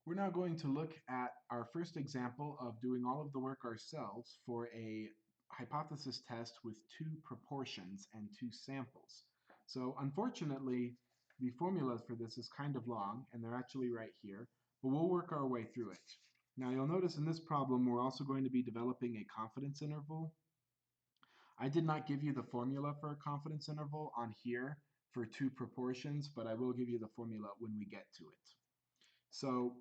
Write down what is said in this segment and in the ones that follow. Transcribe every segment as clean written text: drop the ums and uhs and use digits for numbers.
We're now going to look at our first example of doing all of the work ourselves for a hypothesis test with two proportions and two samples. So unfortunately, the formula for this is kind of long, and they're actually right here, but we'll work our way through it. Now you'll notice in this problem, we're also going to be developing a confidence interval. I did not give you the formula for a confidence interval on here for two proportions, but I will give you the formula when we get to it. So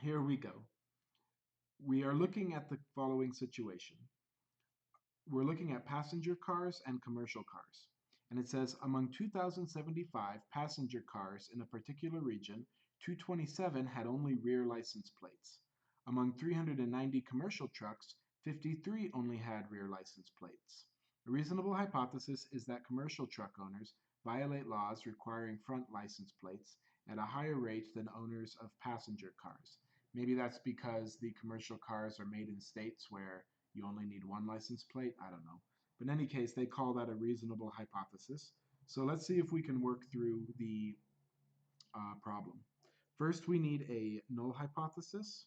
here we go. We are looking at the following situation. We're looking at passenger cars and commercial cars. And it says among 2,075 passenger cars in a particular region, 227 had only rear license plates. Among 390 commercial trucks, 53 only had rear license plates. A reasonable hypothesis is that commercial truck owners violate laws requiring front license plates at a higher rate than owners of passenger cars. Maybe that's because the commercial cars are made in states where you only need one license plate. I don't know. But in any case, they call that a reasonable hypothesis. So let's see if we can work through the problem. First, we need a null hypothesis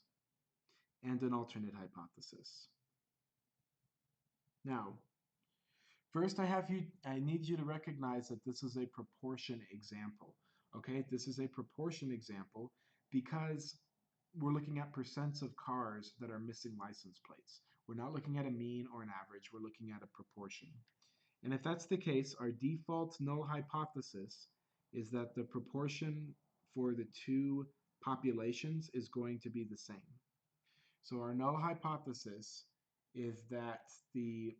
and an alternate hypothesis. Now, first I need you to recognize that this is a proportion example. Okay, this is a proportion example because we're looking at percents of cars that are missing license plates. We're not looking at a mean or an average, we're looking at a proportion. And if that's the case, our default null hypothesis is that the proportion for the two populations is going to be the same. So our null hypothesis is that the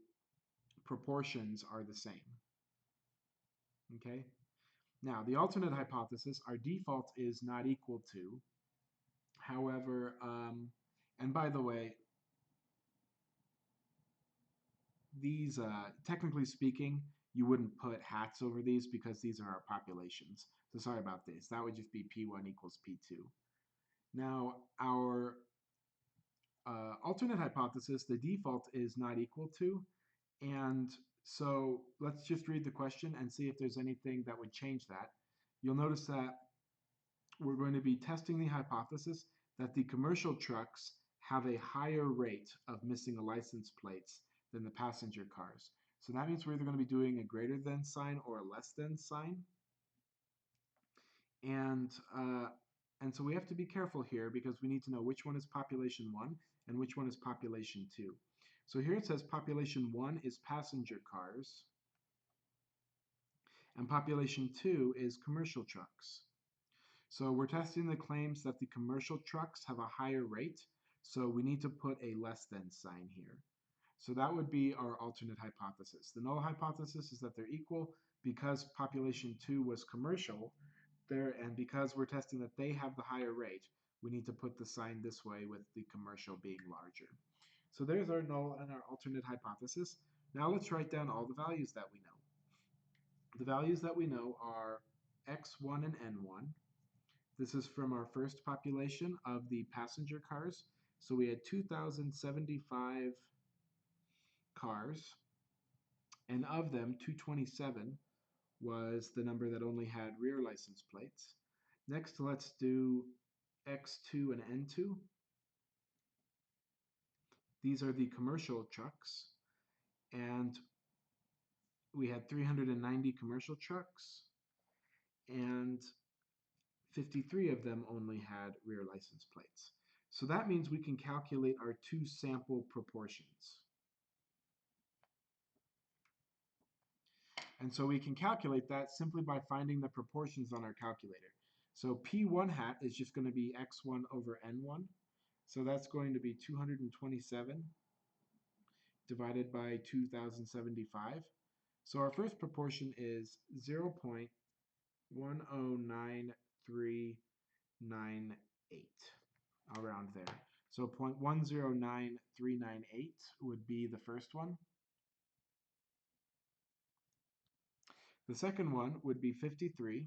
proportions are the same. Okay? Now, the alternate hypothesis, our default is not equal to. However, and by the way, these, technically speaking, you wouldn't put hats over these because these are our populations. So sorry about this. That would just be P1 equals P2. Now, our alternate hypothesis, the default is not equal to, and so let's just read the question and see if there's anything that would change that. You'll notice that we're going to be testing the hypothesis that the commercial trucks have a higher rate of missing a license plates than the passenger cars. So that means we're either going to be doing a greater than sign or a less than sign. And, uh, and so we have to be careful here because we need to know which one is population 1 and which one is population 2. So here it says population 1 is passenger cars and population 2 is commercial trucks. So we're testing the claims that the commercial trucks have a higher rate, so we need to put a less than sign here. So that would be our alternate hypothesis. The null hypothesis is that they're equal because population 2 was commercial, and because we're testing that they have the higher rate, we need to put the sign this way with the commercial being larger. So there's our null and our alternate hypothesis. Now let's write down all the values that we know. The values that we know are x1 and n1. This is from our first population of the passenger cars. So we had 2,075 cars, and of them, 227 was the number that only had rear license plates. Next, let's do X2 and N2. These are the commercial trucks, and we had 390 commercial trucks, and 53 of them only had rear license plates. So that means we can calculate our two sample proportions. And so we can calculate that simply by finding the proportions on our calculator. So P1 hat is just going to be X1 over N1. So that's going to be 227 divided by 2,075. So our first proportion is 0.109398, around there. So 0.109398 would be the first one. The second one would be 53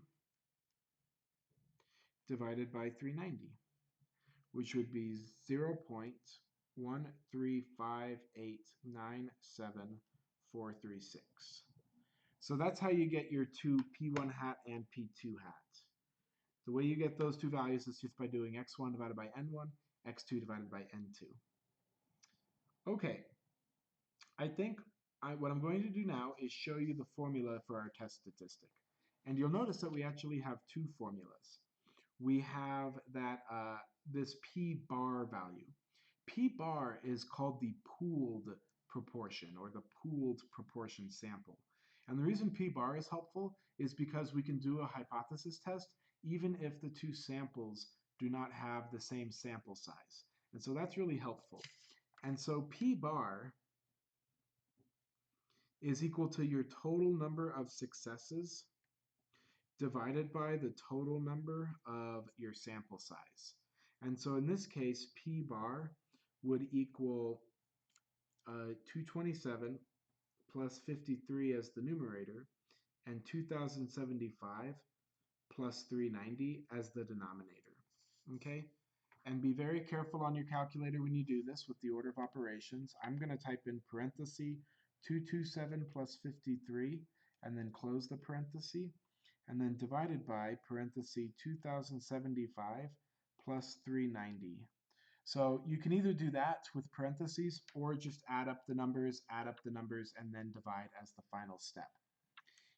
divided by 390, which would be 0.135897436. So that's how you get your two P1 hat and P2 hat. The way you get those two values is just by doing x1 divided by n1, x2 divided by n2. Okay, I think what I'm going to do now is show you the formula for our test statistic. And you'll notice that we actually have two formulas. We have that this p bar value. P bar is called the pooled proportion or the pooled proportion sample. And the reason P bar is helpful is because we can do a hypothesis test even if the two samples do not have the same sample size. And so that's really helpful. And so P bar is equal to your total number of successes divided by the total number of your sample size. And so in this case, P bar would equal 227 plus 53 as the numerator, and 2075 plus 390 as the denominator. Okay? And be very careful on your calculator when you do this with the order of operations. I'm going to type in parenthesis 227 plus 53, and then close the parenthesis, and then divided by parenthesis 2075 plus 390. So you can either do that with parentheses or just add up the numbers, and then divide as the final step.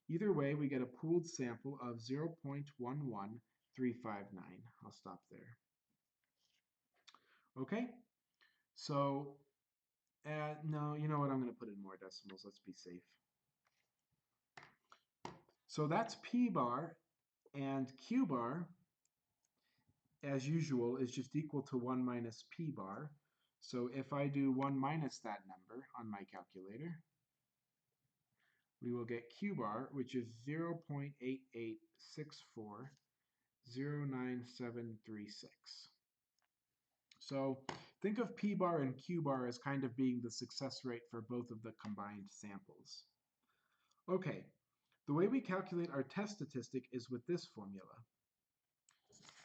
Either way, we get a pooled sample of 0.11359. I'll stop there. Okay, so no, you know what? I'm going to put in more decimals. Let's be safe. So that's P bar, and Q bar, as usual, is just equal to 1 minus P bar. So if I do 1 minus that number on my calculator, we will get Q bar, which is 0.8864093736. So think of P bar and Q bar as kind of being the success rate for both of the combined samples. Okay, the way we calculate our test statistic is with this formula.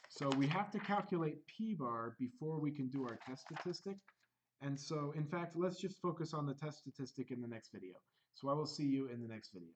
So we have to calculate P bar before we can do our test statistic. And so, in fact, let's just focus on the test statistic in the next video. So I will see you in the next video.